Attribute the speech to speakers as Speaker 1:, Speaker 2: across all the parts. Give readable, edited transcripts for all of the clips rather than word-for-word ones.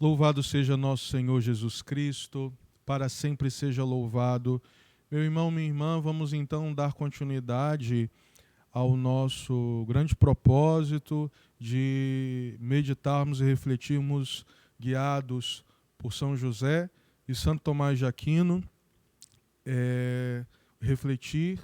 Speaker 1: Louvado seja nosso Senhor Jesus Cristo, para sempre seja louvado. Meu irmão, minha irmã, vamos então dar continuidade ao nosso grande propósito de meditarmos e refletirmos guiados por São José e Santo Tomás de Aquino, refletir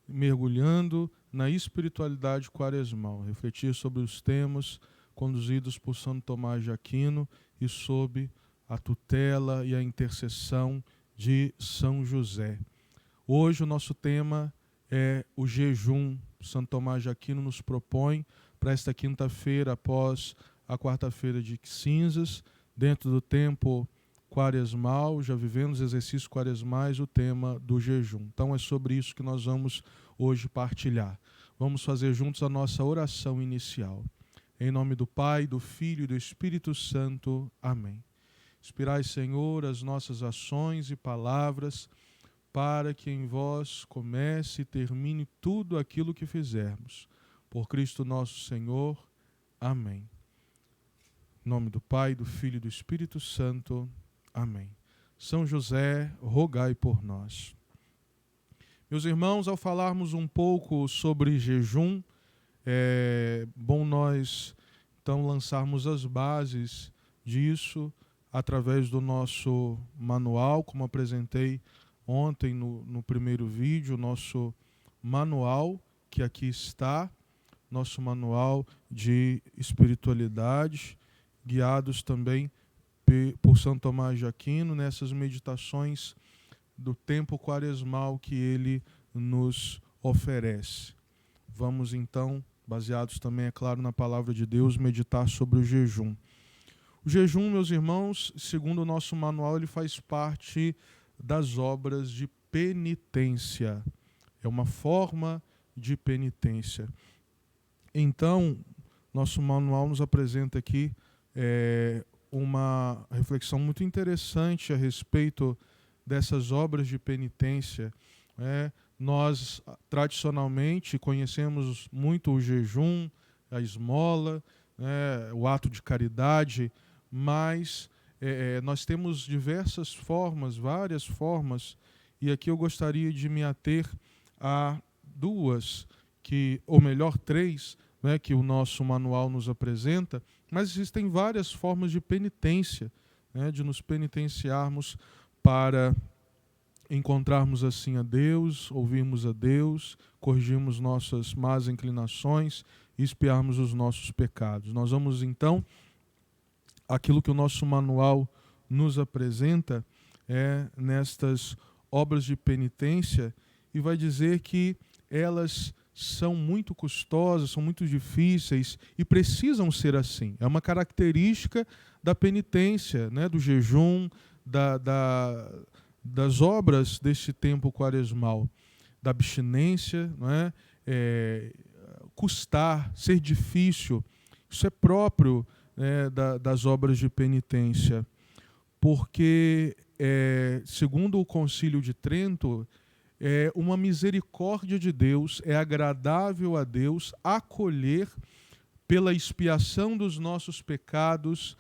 Speaker 1: mergulhando na espiritualidade quaresmal, refletir sobre os temas conduzidos por Santo Tomás de Aquino e sob a tutela e a intercessão de São José. Hoje o nosso tema é o jejum. Santo Tomás de Aquino nos propõe para esta quinta-feira, após a quarta-feira de cinzas, dentro do tempo quaresmal, já vivemos exercícios quaresmais, o tema do jejum. Então é sobre isso que nós vamos hoje partilhar. Vamos fazer juntos a nossa oração inicial. Em nome do Pai, do Filho e do Espírito Santo. Amém. Inspirai, Senhor, as nossas ações e palavras, para que em vós comece e termine tudo aquilo que fizermos. Por Cristo nosso Senhor. Amém. Em nome do Pai, do Filho e do Espírito Santo. Amém. São José, rogai por nós. Meus irmãos, ao falarmos um pouco sobre jejum, é bom nós, então, lançarmos as bases disso através do nosso manual, como apresentei ontem no primeiro vídeo, nosso manual, que aqui está, nosso manual de espiritualidade, guiados também por Santo Tomás de Aquino, nessas meditações do tempo quaresmal que ele nos oferece. Vamos então, baseados também, é claro, na palavra de Deus, meditar sobre o jejum. O jejum, meus irmãos, segundo o nosso manual, ele faz parte das obras de penitência. É uma forma de penitência. Então, nosso manual nos apresenta aqui uma reflexão muito interessante a respeito dessas obras de penitência. Nós, tradicionalmente, conhecemos muito o jejum, a esmola, o ato de caridade, mas nós temos diversas formas, várias formas, e aqui eu gostaria de me ater a duas, ou melhor, três, que o nosso manual nos apresenta, mas existem várias formas de penitência, de nos penitenciarmos para encontrarmos assim a Deus, ouvirmos a Deus, corrigirmos nossas más inclinações e expiarmos os nossos pecados. Nós vamos então, aquilo que o nosso manual nos apresenta nestas obras de penitência, e vai dizer que elas são muito custosas, são muito difíceis e precisam ser assim. É uma característica da penitência, do jejum, das obras deste tempo quaresmal, da abstinência, custar, ser difícil. Isso é próprio das obras de penitência, porque, segundo o Concílio de Trento, é uma misericórdia de Deus, é agradável a Deus acolher pela expiação dos nossos pecados,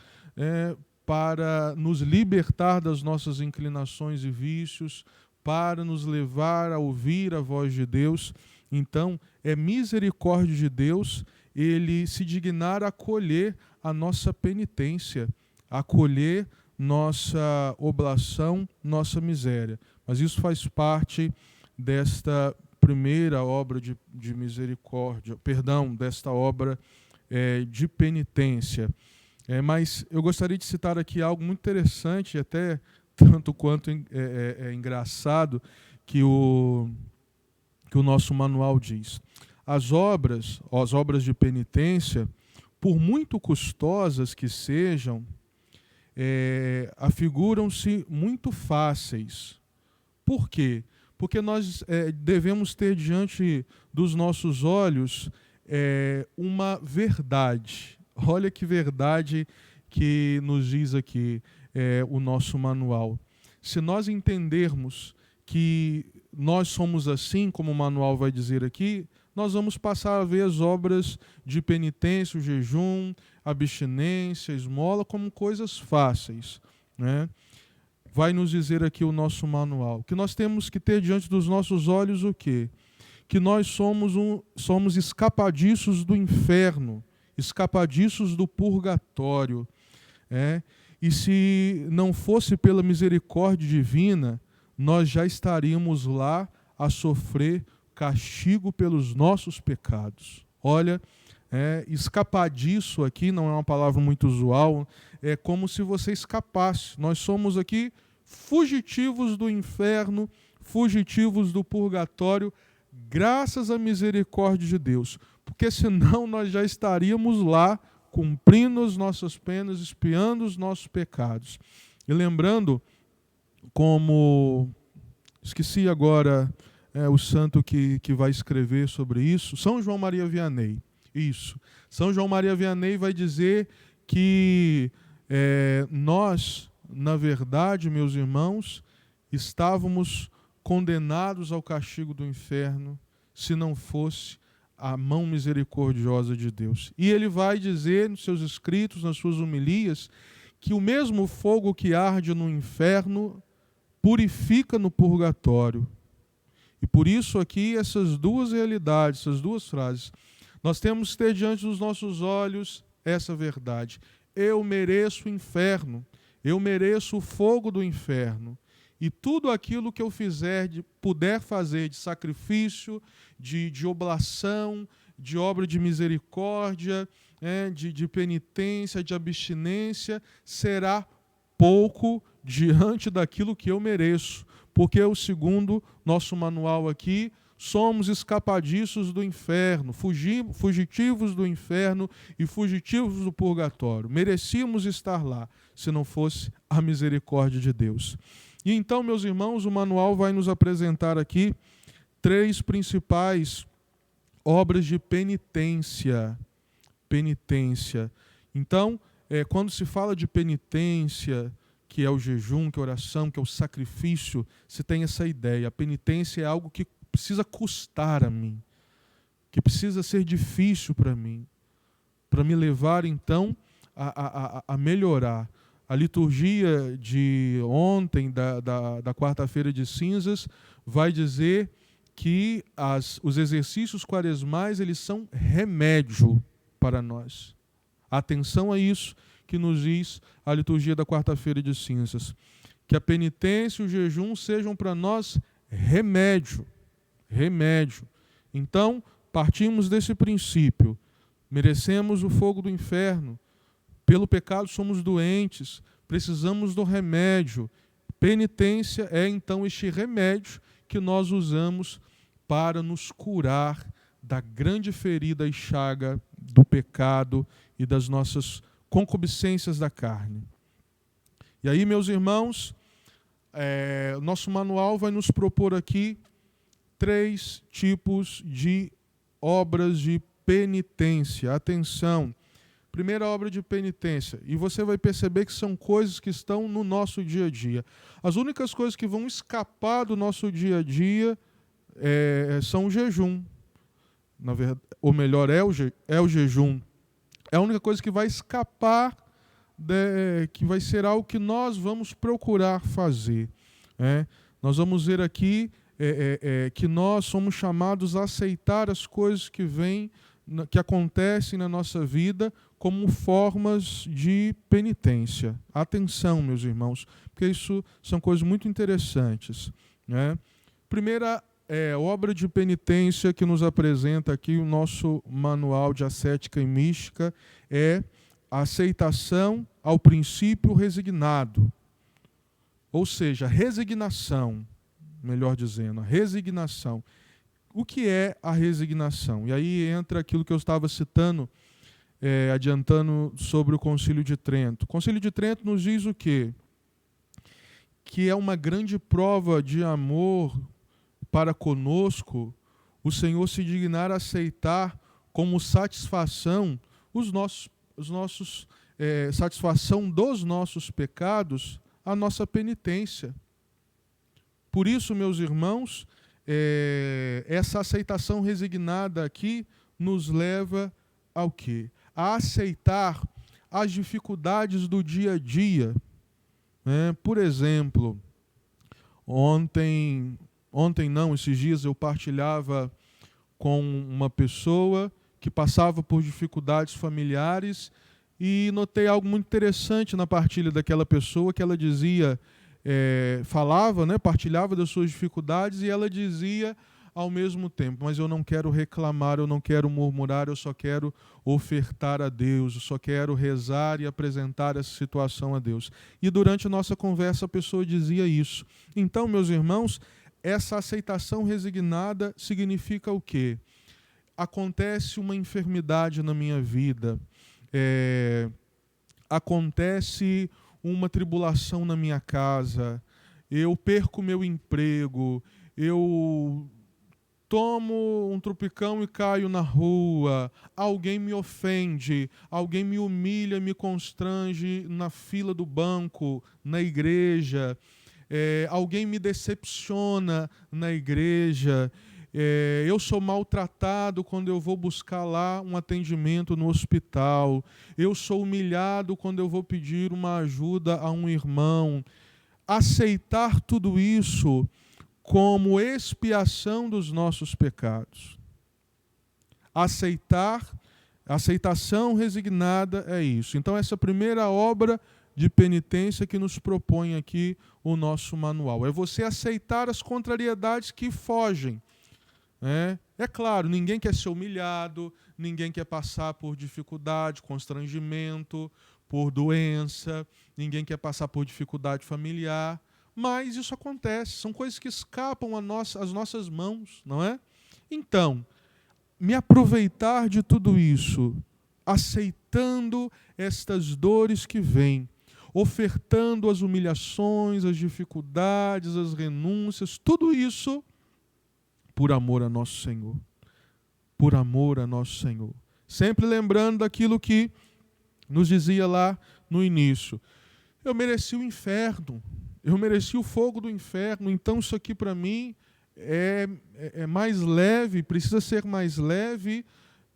Speaker 1: para nos libertar das nossas inclinações e vícios, para nos levar a ouvir a voz de Deus. Então, é misericórdia de Deus ele se dignar a acolher a nossa penitência, acolher nossa oblação, nossa miséria. Mas isso faz parte desta primeira obra de misericórdia, desta obra de penitência. Mas eu gostaria de citar aqui algo muito interessante, até tanto quanto engraçado, que o nosso manual diz. As obras de penitência, por muito custosas que sejam, afiguram-se muito fáceis. Por quê? Porque nós devemos ter diante dos nossos olhos uma verdade. Olha que verdade que nos diz aqui o nosso manual. Se nós entendermos que nós somos assim, como o manual vai dizer aqui, nós vamos passar a ver as obras de penitência, o jejum, abstinência, esmola, como coisas fáceis, né? Vai nos dizer aqui o nosso manual, que nós temos que ter diante dos nossos olhos o quê? Que nós somos escapadiços do inferno, escapadiços do purgatório. E se não fosse pela misericórdia divina, nós já estaríamos lá a sofrer castigo pelos nossos pecados. Olha, escapadiço aqui não é uma palavra muito usual, é como se você escapasse. Nós somos aqui fugitivos do inferno, fugitivos do purgatório, graças à misericórdia de Deus, porque senão nós já estaríamos lá cumprindo as nossas penas, expiando os nossos pecados. E lembrando, como esqueci agora o santo que vai escrever sobre isso, São João Maria Vianney. Isso. São João Maria Vianney vai dizer que nós, na verdade, meus irmãos, estávamos condenados ao castigo do inferno se não fosse a mão misericordiosa de Deus. E ele vai dizer nos seus escritos, nas suas homilias, que o mesmo fogo que arde no inferno purifica no purgatório. E por isso aqui essas duas realidades, essas duas frases, nós temos que ter diante dos nossos olhos essa verdade. Eu mereço o inferno, eu mereço o fogo do inferno. E tudo aquilo que eu puder fazer de sacrifício, de oblação, de obra de misericórdia, de penitência, de abstinência, será pouco diante daquilo que eu mereço. Porque o segundo nosso manual aqui, somos escapadiços do inferno, fugitivos do inferno e fugitivos do purgatório. Merecíamos estar lá, se não fosse a misericórdia de Deus. E então, meus irmãos, o manual vai nos apresentar aqui 3 principais obras de penitência. Penitência. Então, quando se fala de penitência, que é o jejum, que é a oração, que é o sacrifício, se tem essa ideia. A penitência é algo que precisa custar a mim, que precisa ser difícil para mim, para me levar, então, a melhorar. A liturgia de ontem, da quarta-feira de cinzas, vai dizer que os exercícios quaresmais, eles são remédio para nós. Atenção a isso que nos diz a liturgia da quarta-feira de cinzas. Que a penitência e o jejum sejam para nós remédio. Remédio. Então, partimos desse princípio. Merecemos o fogo do inferno. Pelo pecado somos doentes, precisamos do remédio. Penitência é então este remédio que nós usamos para nos curar da grande ferida e chaga do pecado e das nossas concupiscências da carne. E aí, meus irmãos, nosso manual vai nos propor aqui 3 tipos de obras de penitência. Atenção! Primeira obra de penitência, e você vai perceber que são coisas que estão no nosso dia a dia. As únicas coisas que vão escapar do nosso dia a dia são o jejum. Na verdade, ou melhor, é o jejum. É a única coisa que vai escapar, que vai ser algo que nós vamos procurar fazer. Nós vamos ver aqui que nós somos chamados a aceitar as coisas que acontecem na nossa vida como formas de penitência. Atenção, meus irmãos, porque isso são coisas muito interessantes. Primeira obra de penitência que nos apresenta aqui o nosso manual de ascética e mística é a aceitação ao princípio resignado. Ou seja, resignação, melhor dizendo, a resignação. O que é a resignação? E aí entra aquilo que eu estava citando, adiantando sobre o Concílio de Trento. O Concílio de Trento nos diz o quê? Que é uma grande prova de amor para conosco o Senhor se dignar a aceitar como satisfação satisfação dos nossos pecados, a nossa penitência. Por isso, meus irmãos, essa aceitação resignada aqui nos leva ao quê? A aceitar as dificuldades do dia a dia. Por exemplo, esses dias eu partilhava com uma pessoa que passava por dificuldades familiares e notei algo muito interessante na partilha daquela pessoa, que ela dizia, falava, partilhava das suas dificuldades, e ela dizia ao mesmo tempo: mas eu não quero reclamar, eu não quero murmurar, eu só quero ofertar a Deus, eu só quero rezar e apresentar essa situação a Deus. E durante a nossa conversa a pessoa dizia isso. Então, meus irmãos, essa aceitação resignada significa o quê? Acontece uma enfermidade na minha vida, acontece uma tribulação na minha casa, eu perco meu emprego, eu tomo um trupicão e caio na rua, alguém me ofende, alguém me humilha, me constrange na fila do banco, na igreja, alguém me decepciona na igreja, eu sou maltratado quando eu vou buscar lá um atendimento no hospital, eu sou humilhado quando eu vou pedir uma ajuda a um irmão. Aceitar tudo isso como expiação dos nossos pecados. Aceitação resignada é isso. Então, essa primeira obra de penitência que nos propõe aqui o nosso manual. É você aceitar as contrariedades que fogem. É claro, ninguém quer ser humilhado, ninguém quer passar por dificuldade, constrangimento, por doença, ninguém quer passar por dificuldade familiar, mas isso acontece, são coisas que escapam às nossas mãos, não é? Então, me aproveitar de tudo isso, aceitando estas dores que vêm, ofertando as humilhações, as dificuldades, as renúncias, tudo isso por amor a nosso Senhor. Por amor a nosso Senhor. Sempre lembrando daquilo que nos dizia lá no início. Eu mereci o inferno. Eu mereci o fogo do inferno. Então isso aqui para mim é mais leve, precisa ser mais leve,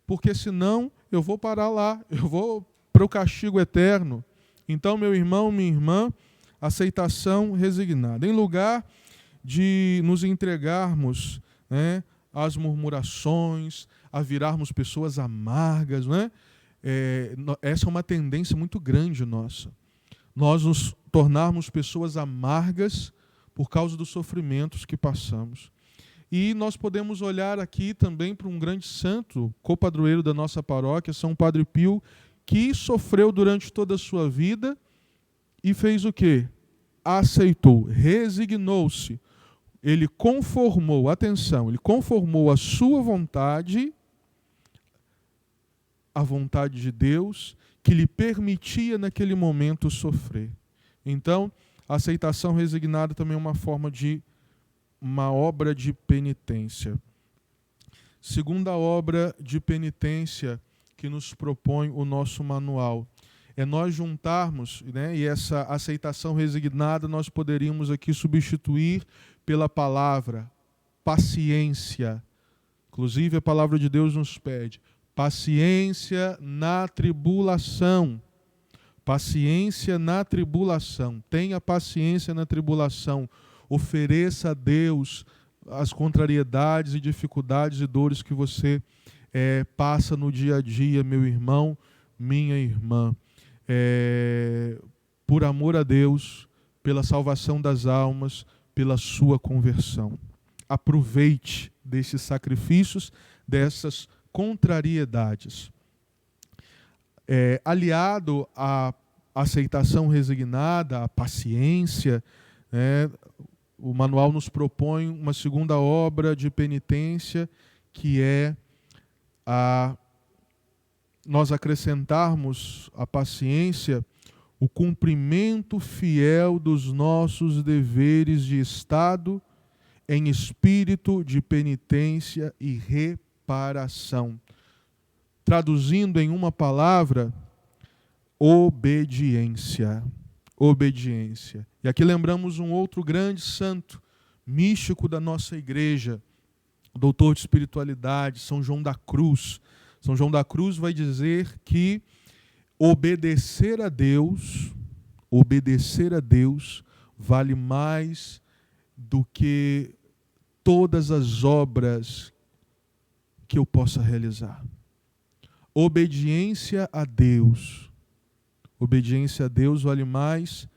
Speaker 1: porque senão eu vou parar lá. Eu vou para o castigo eterno. Então, meu irmão, minha irmã, aceitação resignada. Em lugar de nos entregarmos às murmurações, a virarmos pessoas amargas, essa é uma tendência muito grande nossa. Nós nos tornarmos pessoas amargas por causa dos sofrimentos que passamos. E nós podemos olhar aqui também para um grande santo, copadroeiro da nossa paróquia, São Padre Pio, que sofreu durante toda a sua vida e fez o quê? Aceitou, resignou-se. Ele conformou, atenção, ele conformou a sua vontade, a vontade de Deus, que lhe permitia naquele momento sofrer. Então, a aceitação resignada também é uma obra de penitência. Segunda obra de penitência que nos propõe o nosso manual é nós juntarmos, e essa aceitação resignada nós poderíamos aqui substituir pela palavra paciência. Inclusive a palavra de Deus nos pede paciência na tribulação. Paciência na tribulação. Tenha paciência na tribulação. Ofereça a Deus as contrariedades e dificuldades e dores que você passa no dia a dia, meu irmão, minha irmã. Por amor a Deus, pela salvação das almas, pela sua conversão. Aproveite desses sacrifícios, dessas contrariedades. Aliado à aceitação resignada, à paciência, o manual nos propõe uma segunda obra de penitência, que é nós acrescentarmos à paciência o cumprimento fiel dos nossos deveres de Estado em espírito de penitência e reparação. Traduzindo em uma palavra, obediência. Obediência. E aqui lembramos um outro grande santo, místico da nossa igreja, doutor de espiritualidade, São João da Cruz. São João da Cruz vai dizer que obedecer a Deus vale mais do que todas as obras que eu possa realizar. Obediência a Deus vale mais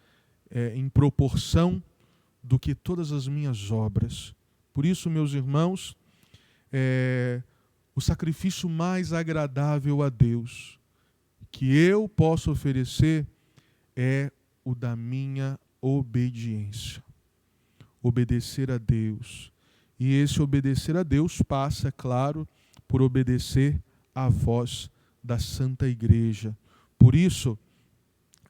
Speaker 1: em proporção do que todas as minhas obras. Por isso, meus irmãos, o sacrifício mais agradável a Deus que eu posso oferecer é o da minha obediência. Obedecer a Deus. E esse obedecer a Deus passa, é claro, por obedecer à voz da Santa Igreja. Por isso,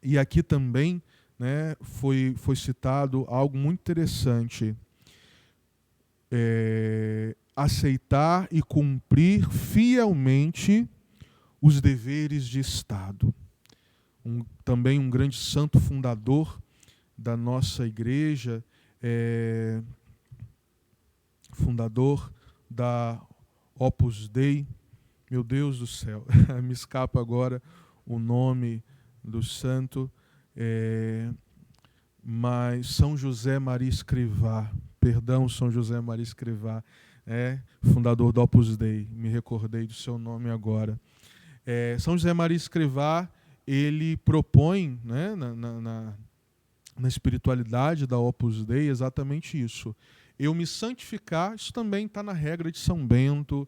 Speaker 1: e aqui também, né, foi citado algo muito interessante. Aceitar e cumprir fielmente os deveres de Estado. Também um grande santo fundador da nossa igreja, fundador da Opus Dei, meu Deus do céu, me escapa agora o nome do santo, mas São José Maria Escrivá, São José Maria Escrivá, fundador da Opus Dei, me recordei do seu nome agora. São José Maria Escrivá, ele propõe, né, na espiritualidade da Opus Dei exatamente isso. Eu me santificar, isso também está na regra de São Bento,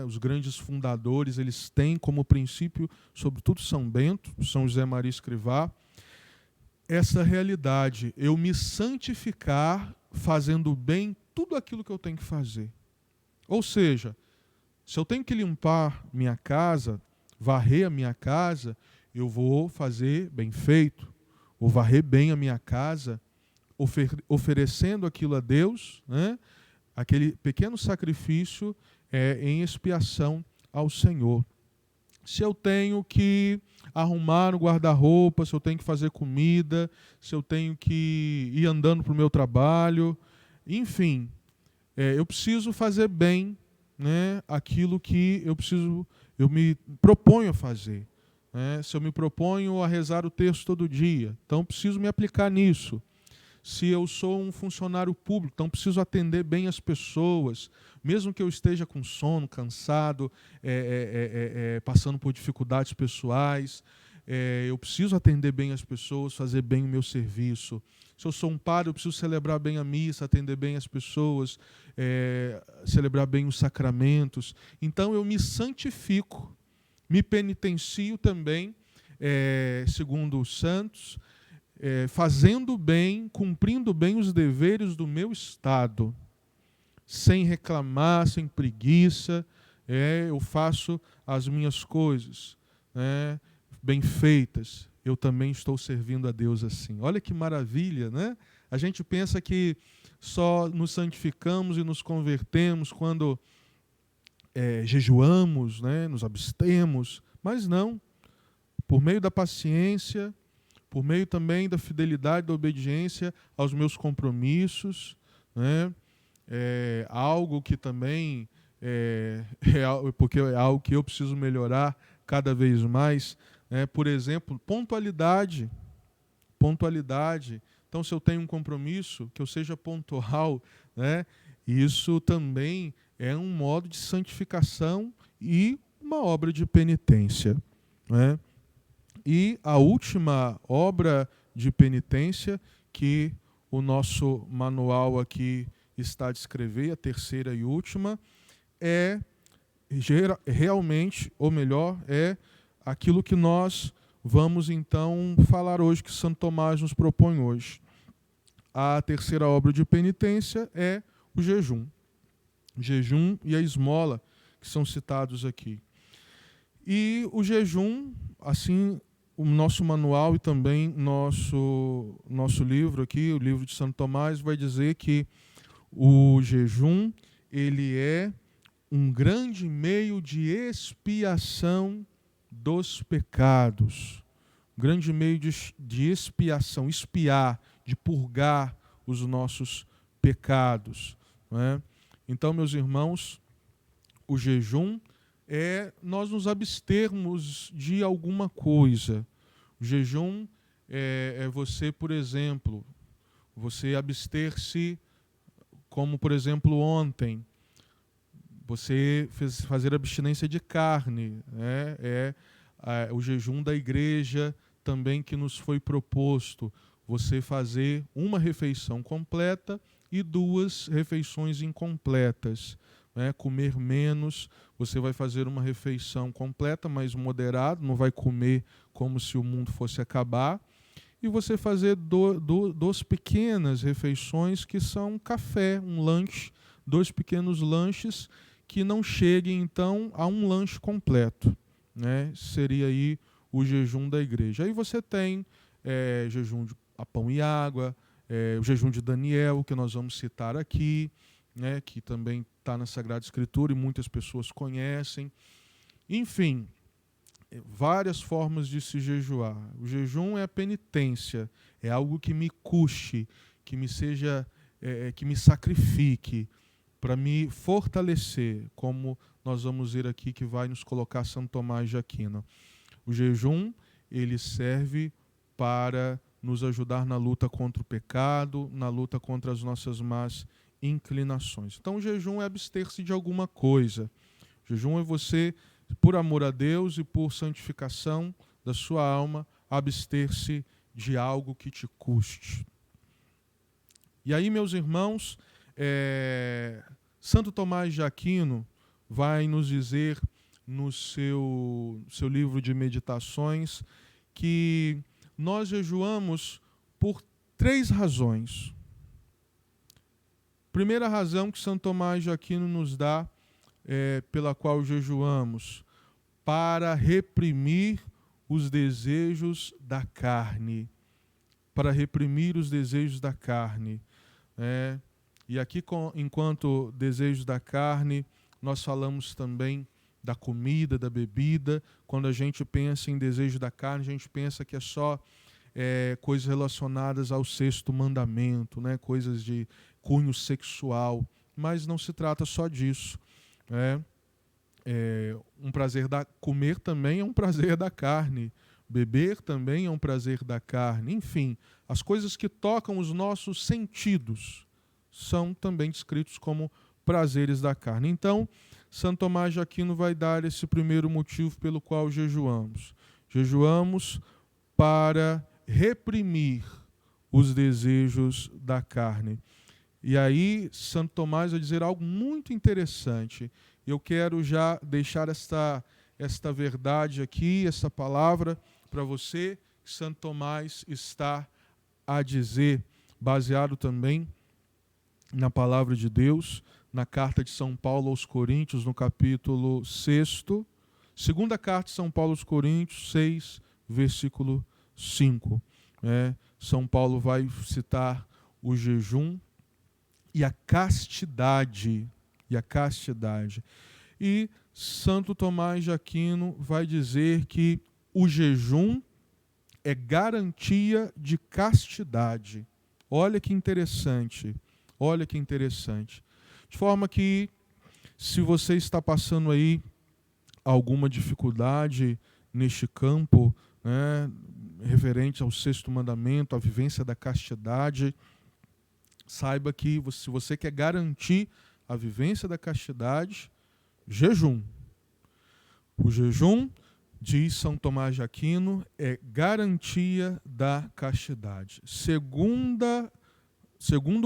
Speaker 1: os grandes fundadores, eles têm como princípio, sobretudo São Bento, São José Maria Escrivá, essa realidade, eu me santificar fazendo bem tudo aquilo que eu tenho que fazer. Ou seja, se eu tenho que limpar minha casa, varrer a minha casa, eu vou fazer bem feito, vou varrer bem a minha casa, oferecendo aquilo a Deus, né? Aquele pequeno sacrifício em expiação ao Senhor. Se eu tenho que arrumar o guarda-roupa, se eu tenho que fazer comida, se eu tenho que ir andando para o meu trabalho, enfim, eu preciso fazer bem, né, aquilo que eu me proponho a fazer. Se eu me proponho a rezar o terço todo dia, então preciso me aplicar nisso. Se eu sou um funcionário público, então preciso atender bem as pessoas, mesmo que eu esteja com sono, cansado, passando por dificuldades pessoais, eu preciso atender bem as pessoas, fazer bem o meu serviço. Se eu sou um padre, eu preciso celebrar bem a missa, atender bem as pessoas, celebrar bem os sacramentos. Então eu me santifico, me penitencio também, segundo os santos, fazendo bem, cumprindo bem os deveres do meu Estado, sem reclamar, sem preguiça, eu faço as minhas coisas, bem feitas. Eu também estou servindo a Deus assim. Olha que maravilha, né? A gente pensa que só nos santificamos e nos convertemos quando jejuamos, né? Nos abstemos, mas não. Por meio da paciência, por meio também da fidelidade, da obediência aos meus compromissos, né? Algo que também porque é algo que eu preciso melhorar cada vez mais. Por exemplo, pontualidade. Então, se eu tenho um compromisso, que eu seja pontual, né? Isso também é um modo de santificação e uma obra de penitência, né? E a última obra de penitência que o nosso manual aqui está a descrever, a terceira e última, realmente, ou melhor, aquilo que nós vamos então falar hoje, que Santo Tomás nos propõe hoje. A terceira obra de penitência é o jejum. O jejum e a esmola, que são citados aqui. E o jejum, assim, o nosso manual e também nosso livro aqui, o livro de Santo Tomás, vai dizer que o jejum, ele é um grande meio de expiação dos pecados. Um grande meio de expiação, expiar, de purgar os nossos pecados. Não é? Então, meus irmãos, o jejum é nós nos abstermos de alguma coisa. O jejum é você, por exemplo, você abster-se, como por exemplo ontem, você fazer abstinência de carne, né? O jejum da igreja também que nos foi proposto, você fazer uma refeição completa e 2 refeições incompletas, né? Comer menos, você vai fazer uma refeição completa, mas moderado, não vai comer como se o mundo fosse acabar, e você fazer 2 pequenas refeições que são café, um lanche, 2 pequenos lanches que não cheguem então a um lanche completo, né? Seria aí o jejum da igreja. Aí você tem jejum de pão e água, o jejum de Daniel, que nós vamos citar aqui, né? Que também está na Sagrada Escritura e muitas pessoas conhecem. Enfim, várias formas de se jejuar. O jejum é a penitência, é algo que me custe, que me seja, que me sacrifique, para me fortalecer, como nós vamos ver aqui que vai nos colocar Santo Tomás de Aquino. O jejum, ele serve para nos ajudar na luta contra o pecado, na luta contra as nossas más inclinações. Então, o jejum é abster-se de alguma coisa. O jejum é você, por amor a Deus e por santificação da sua alma, abster-se de algo que te custe. E aí, meus irmãos, Santo Tomás de Aquino vai nos dizer no seu livro de meditações que nós jejuamos por 3 razões. Primeira razão que Santo Tomás de Aquino nos dá, pela qual jejuamos, para reprimir os desejos da carne. Para reprimir os desejos da carne. E aqui, enquanto desejos da carne, nós falamos também da comida, da bebida. Quando a gente pensa em desejo da carne, a gente pensa que é só coisas relacionadas ao 6º mandamento, né? Coisas de cunho sexual. Mas não se trata só disso. Comer também é um prazer da carne. Beber também é um prazer da carne. Enfim, as coisas que tocam os nossos sentidos são também descritos como prazeres da carne. Então, Santo Tomás de Aquino vai dar esse primeiro motivo pelo qual jejuamos. Jejuamos para reprimir os desejos da carne. E aí, Santo Tomás vai dizer algo muito interessante. Eu quero já deixar esta verdade aqui, essa palavra para você, que Santo Tomás está a dizer, baseado também na palavra de Deus, na carta de São Paulo aos Coríntios, no capítulo 6º, segunda carta de São Paulo aos Coríntios, 6, versículo 5. São Paulo vai citar o jejum e a castidade. E Santo Tomás de Aquino vai dizer que o jejum é garantia de castidade. Olha que interessante. De forma que, se você está passando aí alguma dificuldade neste campo, né, referente ao 6º mandamento, à vivência da castidade, saiba que se você quer garantir a vivência da castidade, jejum. O jejum, diz São Tomás de Aquino, é garantia da castidade. Segunda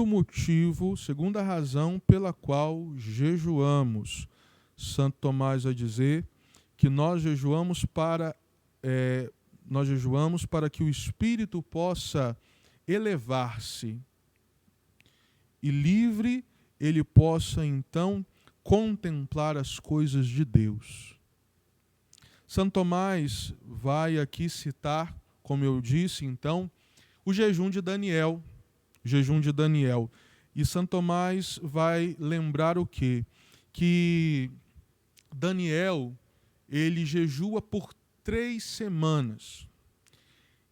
Speaker 1: motivo, segunda razão pela qual jejuamos. Santo Tomás vai dizer que nós jejuamos para que o espírito possa elevar-se e livre ele possa então contemplar as coisas de Deus. Santo Tomás vai aqui citar, como eu disse então, o jejum de Daniel. E Santo Tomás vai lembrar o quê? Que Daniel, ele jejua por 3 semanas.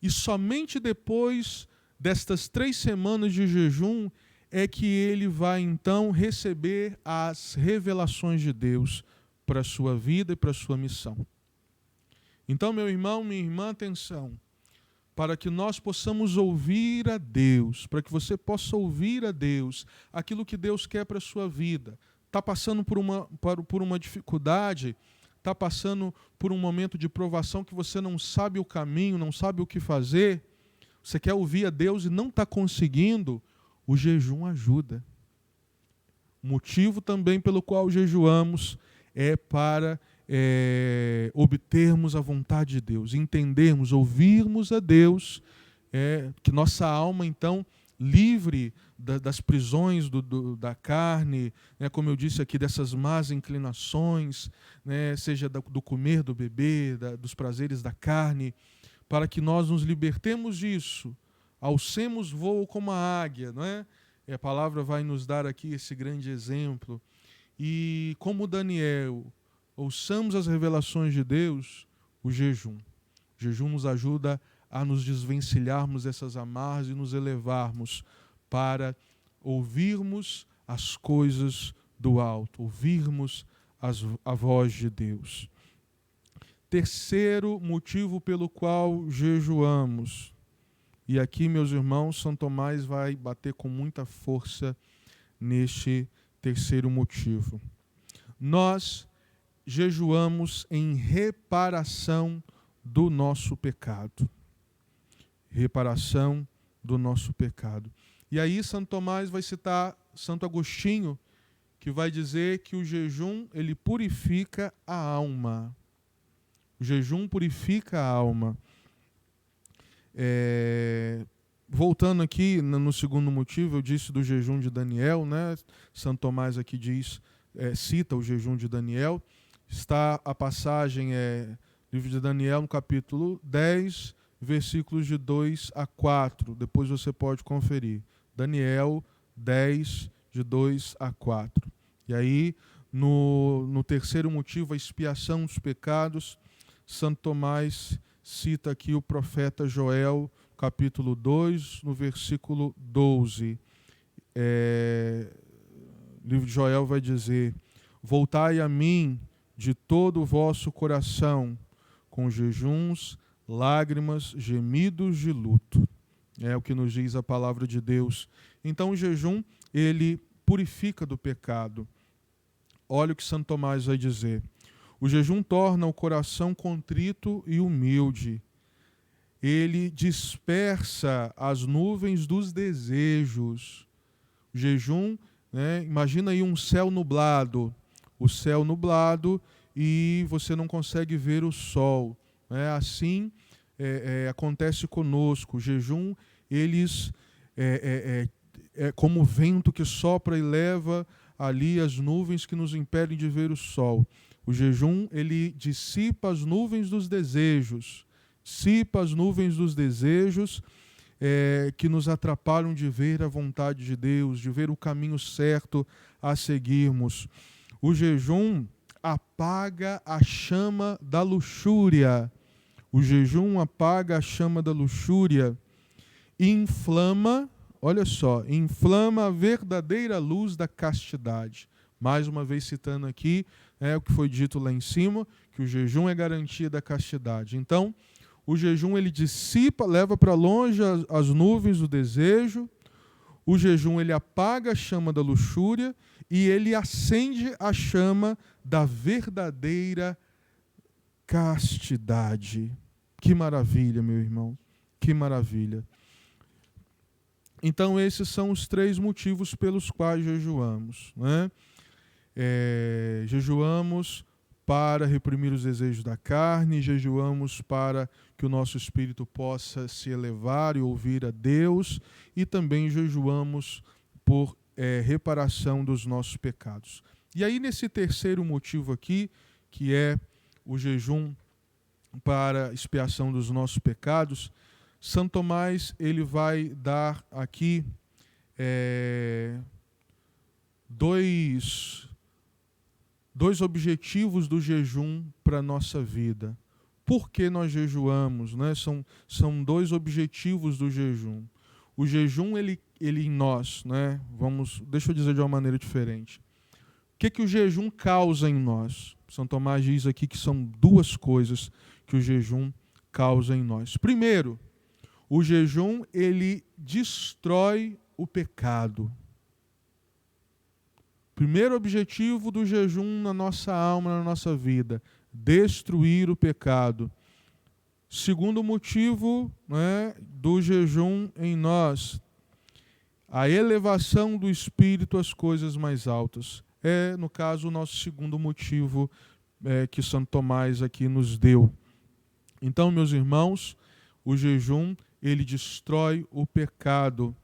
Speaker 1: E somente depois destas 3 semanas de jejum é que ele vai então receber as revelações de Deus para a sua vida e para a sua missão. Então, meu irmão, minha irmã, atenção, para que nós possamos ouvir a Deus, para que você possa ouvir a Deus, aquilo que Deus quer para a sua vida. Está passando por uma dificuldade, está passando por um momento de provação que você não sabe o caminho, não sabe o que fazer, você quer ouvir a Deus e não está conseguindo, o jejum ajuda. O motivo também pelo qual jejuamos é para obtermos a vontade de Deus, entendermos, ouvirmos a Deus, que nossa alma, então, livre das prisões da carne, né, como eu disse aqui, dessas más inclinações, né, seja do comer, do beber, dos prazeres da carne, para que nós nos libertemos disso, alcemos voo como a águia, não é? E a palavra vai nos dar aqui esse grande exemplo. E como Daniel, ouçamos as revelações de Deus, o jejum. O jejum nos ajuda a nos desvencilharmos dessas amarras e nos elevarmos para ouvirmos as coisas do alto, ouvirmos a voz de Deus. Terceiro motivo pelo qual jejuamos. E aqui, meus irmãos, São Tomás vai bater com muita força neste terceiro motivo. Nós jejuamos em reparação do nosso pecado. Reparação do nosso pecado. E aí Santo Tomás vai citar Santo Agostinho, que vai dizer que o jejum, ele purifica a alma. O jejum purifica a alma. Voltando aqui no segundo motivo, eu disse do jejum de Daniel, né? Santo Tomás aqui cita o jejum de Daniel. Está a passagem, livro de Daniel, no capítulo 10, versículos de 2 a 4. Depois você pode conferir. Daniel 10, de 2 a 4. E aí, no terceiro motivo, a expiação dos pecados, Santo Tomás cita aqui o profeta Joel, capítulo 2, no versículo 12. O livro de Joel vai dizer: voltai a mim de todo o vosso coração, com jejuns, lágrimas, gemidos de luto. É o que nos diz a palavra de Deus. Então o jejum, ele purifica do pecado. Olha o que Santo Tomás vai dizer. O jejum torna o coração contrito e humilde. Ele dispersa as nuvens dos desejos. O jejum, né, imagina aí um céu nublado. O céu nublado e você não consegue ver o sol. Assim acontece conosco. O jejum, eles é como o vento que sopra e leva ali as nuvens que nos impedem de ver o sol. O jejum, ele dissipa as nuvens dos desejos. Dissipa as nuvens dos desejos que nos atrapalham de ver a vontade de Deus, de ver o caminho certo a seguirmos. O jejum apaga a chama da luxúria. O jejum apaga a chama da luxúria. Inflama, olha só, inflama a verdadeira luz da castidade. Mais uma vez citando aqui o que foi dito lá em cima, que o jejum é garantia da castidade. Então, o jejum, ele dissipa, leva para longe as nuvens do desejo. O jejum, ele apaga a chama da luxúria e ele acende a chama da verdadeira castidade. Que maravilha, meu irmão, que maravilha. Então, esses são os três motivos pelos quais jejuamos, né? Jejuamos para reprimir os desejos da carne, jejuamos para que o nosso espírito possa se elevar e ouvir a Deus, e também jejuamos por reparação dos nossos pecados. E aí, nesse terceiro motivo aqui, que é o jejum para expiação dos nossos pecados, Santo Tomás, ele vai dar aqui dois objetivos do jejum para a nossa vida. Por que nós jejuamos? Né? São dois objetivos do jejum. o jejum, ele em nós, né? Deixa eu dizer de uma maneira diferente. O que o jejum causa em nós? São Tomás diz aqui que são duas coisas que o jejum causa em nós. Primeiro, o jejum, ele destrói o pecado. Primeiro objetivo do jejum na nossa alma, na nossa vida, destruir o pecado. Segundo motivo, né, do jejum em nós, a elevação do espírito às coisas mais altas. É, no caso, o nosso segundo motivo que Santo Tomás aqui nos deu. Então, meus irmãos, o jejum, ele destrói o pecado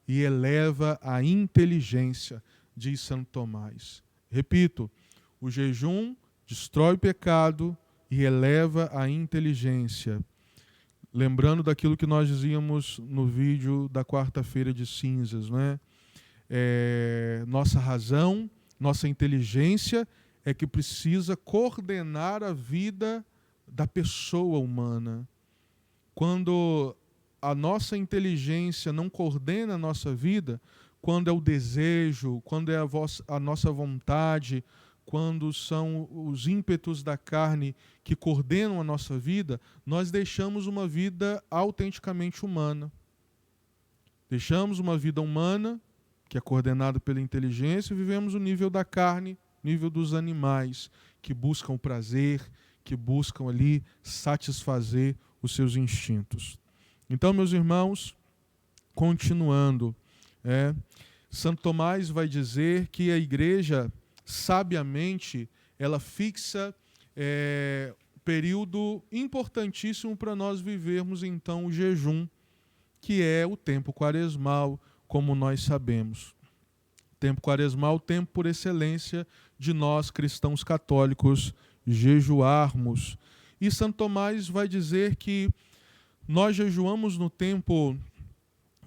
Speaker 1: e eleva a inteligência, diz Santo Tomás. Repito, o jejum destrói o pecado e eleva a inteligência. Lembrando daquilo que nós dizíamos no vídeo da quarta-feira de cinzas, né? Nossa razão, nossa inteligência é que precisa coordenar a vida da pessoa humana. Quando a nossa inteligência não coordena a nossa vida, quando é o desejo, quando é a nossa vontade, quando são os ímpetos da carne que coordenam a nossa vida, nós deixamos uma vida autenticamente humana. Deixamos uma vida humana, que é coordenada pela inteligência, e vivemos o nível da carne, nível dos animais, que buscam o prazer, que buscam ali satisfazer os seus instintos. Então, meus irmãos, continuando, Santo Tomás vai dizer que a igreja, sabiamente, ela fixa período importantíssimo para nós vivermos, então, o jejum, que é o tempo quaresmal, como nós sabemos. Tempo quaresmal, tempo por excelência de nós, cristãos católicos, jejuarmos. E Santo Tomás vai dizer que nós jejuamos no tempo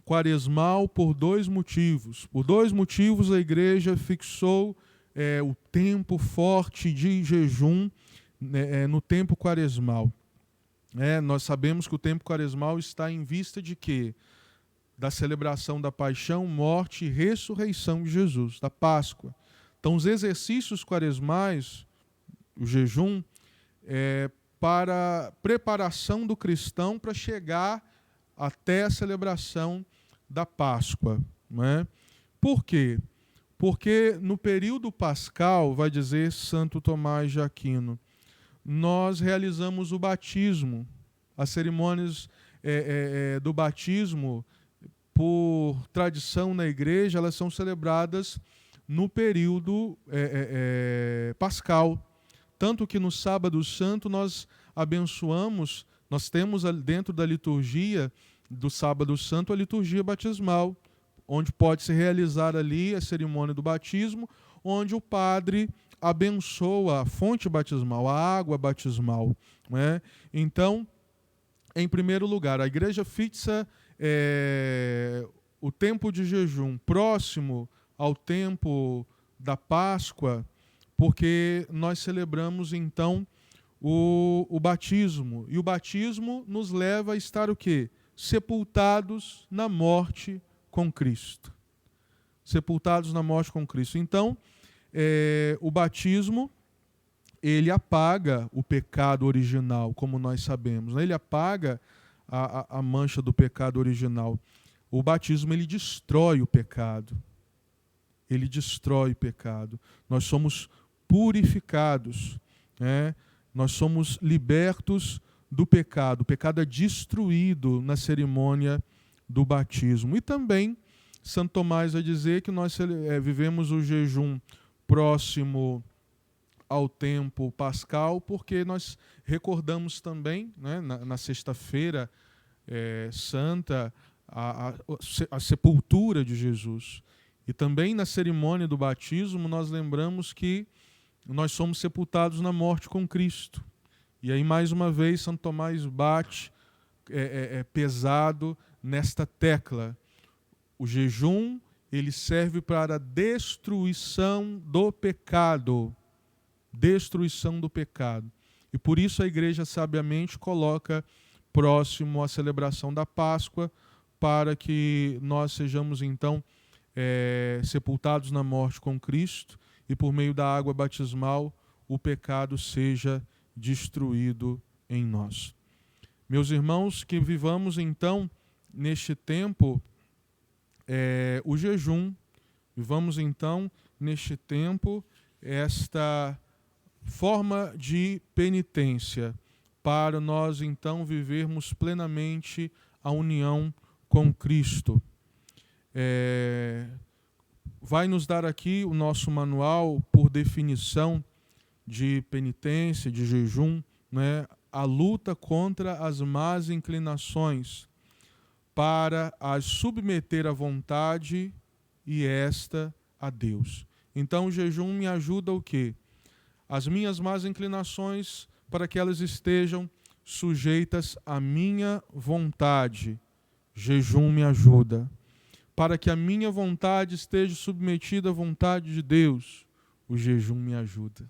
Speaker 1: quaresmal por dois motivos. Por dois motivos a igreja fixou o tempo forte de jejum no tempo quaresmal. Nós sabemos que o tempo quaresmal está em vista de quê? Da celebração da paixão, morte e ressurreição de Jesus, da Páscoa. Então, os exercícios quaresmais, o jejum, para preparação do cristão para chegar até a celebração da Páscoa. Né? Por quê? Porque no período pascal, vai dizer Santo Tomás de Aquino, nós realizamos o batismo. As cerimônias do batismo, por tradição na igreja, elas são celebradas no período pascal. Tanto que no Sábado Santo nós abençoamos, nós temos dentro da liturgia do Sábado Santo a liturgia batismal, onde pode se realizar ali a cerimônia do batismo, onde o padre abençoa a fonte batismal, a água batismal. Né? Então, em primeiro lugar, a igreja fixa o tempo de jejum próximo ao tempo da Páscoa, porque nós celebramos, então, o batismo. E o batismo nos leva a estar o quê? Sepultados na morte com Cristo. Sepultados na morte com Cristo. Então, o batismo, ele apaga o pecado original, como nós sabemos. Né? Ele apaga a mancha do pecado original. O batismo, ele destrói o pecado. Ele destrói o pecado. Nós somos purificados, né? Nós somos libertos do pecado. O pecado é destruído na cerimônia do batismo. E também Santo Tomás vai dizer que nós vivemos o jejum próximo ao tempo pascal, porque nós recordamos também, né, na sexta-feira santa, a sepultura de Jesus. E também na cerimônia do batismo nós lembramos que nós somos sepultados na morte com Cristo. E aí, mais uma vez, Santo Tomás bate pesado nesta tecla. O jejum, ele serve para a destruição do pecado. Destruição do pecado. E por isso a igreja sabiamente coloca próximo à celebração da Páscoa para que nós sejamos então sepultados na morte com Cristo e por meio da água batismal o pecado seja destruído em nós. Meus irmãos, que vivamos então neste tempo o jejum, vivamos então neste tempo esta forma de penitência para nós então vivermos plenamente a união com Cristo. Vai nos dar aqui o nosso manual por definição de penitência, de jejum, né? A luta contra as más inclinações para as submeter à vontade e esta a Deus. Então o jejum me ajuda o quê? As minhas más inclinações para que elas estejam sujeitas à minha vontade. Jejum me ajuda. Para que a minha vontade esteja submetida à vontade de Deus. O jejum me ajuda.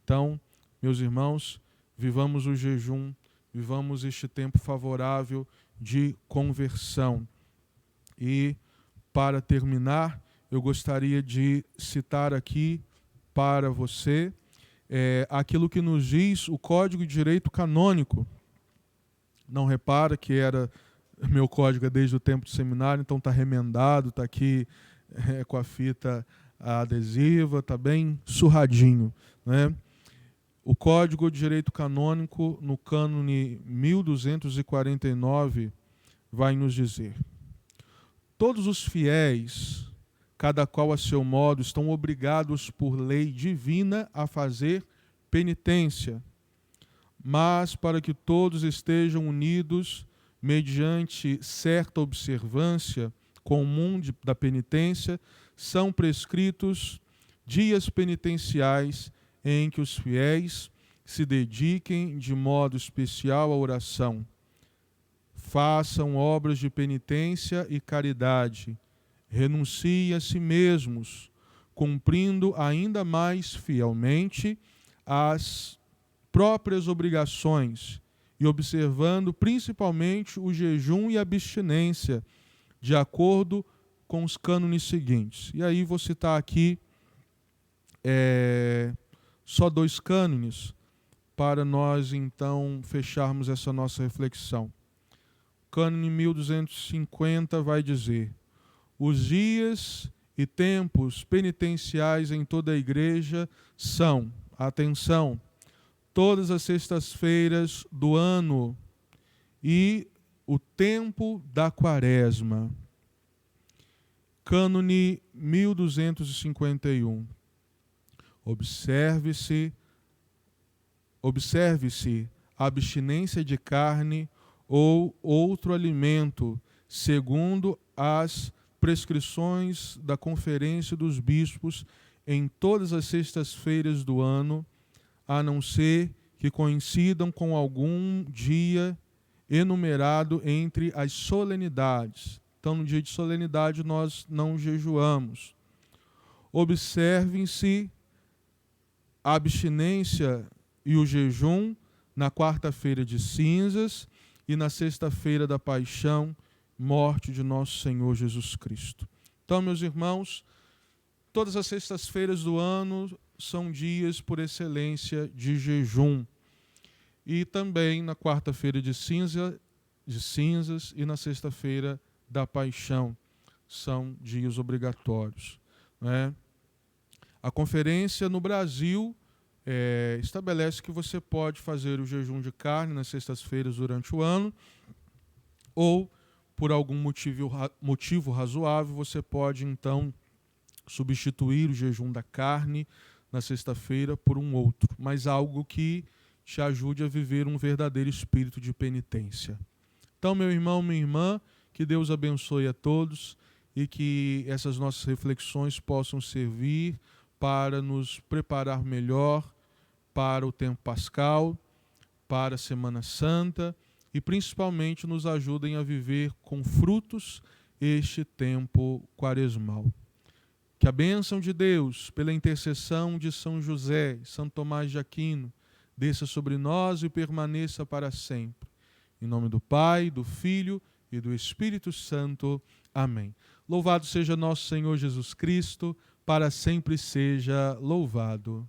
Speaker 1: Então, meus irmãos, vivamos o jejum, vivamos este tempo favorável de conversão. E, para terminar, eu gostaria de citar aqui para você aquilo que nos diz o Código de Direito Canônico. Não repara que era meu código desde o tempo do seminário, então está remendado, está aqui com a fita adesiva, está bem surradinho, né? O Código de Direito Canônico, no cânone 1249, vai nos dizer: todos os fiéis, cada qual a seu modo, estão obrigados por lei divina a fazer penitência, mas para que todos estejam unidos mediante certa observância comum da penitência, são prescritos dias penitenciais em que os fiéis se dediquem de modo especial à oração, façam obras de penitência e caridade, renunciem a si mesmos, cumprindo ainda mais fielmente as próprias obrigações e observando principalmente o jejum e a abstinência, de acordo com os cânones seguintes. E aí vou citar aqui só 2 cânones para nós então fecharmos essa nossa reflexão. O cânone 1250 vai dizer: os dias e tempos penitenciais em toda a igreja são, atenção, todas as sextas-feiras do ano e o tempo da quaresma. Cânone 1251. Observe-se a abstinência de carne ou outro alimento, segundo as prescrições da Conferência dos Bispos em todas as sextas-feiras do ano, a não ser que coincidam com algum dia enumerado entre as solenidades. Então, no dia de solenidade, nós não jejuamos. Observem-se a abstinência e o jejum na quarta-feira de cinzas e na sexta-feira da paixão, morte de nosso Senhor Jesus Cristo. Então, meus irmãos, todas as sextas-feiras do ano são dias por excelência de jejum. E também na quarta-feira de cinzas e na sexta-feira da paixão são dias obrigatórios, né? A conferência no Brasil estabelece que você pode fazer o jejum de carne nas sextas-feiras durante o ano, ou, por algum motivo razoável, você pode, então, substituir o jejum da carne na sexta-feira por um outro, mas algo que te ajude a viver um verdadeiro espírito de penitência. Então, meu irmão, minha irmã, que Deus abençoe a todos e que essas nossas reflexões possam servir para nos preparar melhor para o tempo pascal, para a Semana Santa e principalmente nos ajudem a viver com frutos este tempo quaresmal. Que a bênção de Deus, pela intercessão de São José e São Tomás de Aquino, desça sobre nós e permaneça para sempre. Em nome do Pai, do Filho e do Espírito Santo. Amém. Louvado seja nosso Senhor Jesus Cristo, para sempre seja louvado.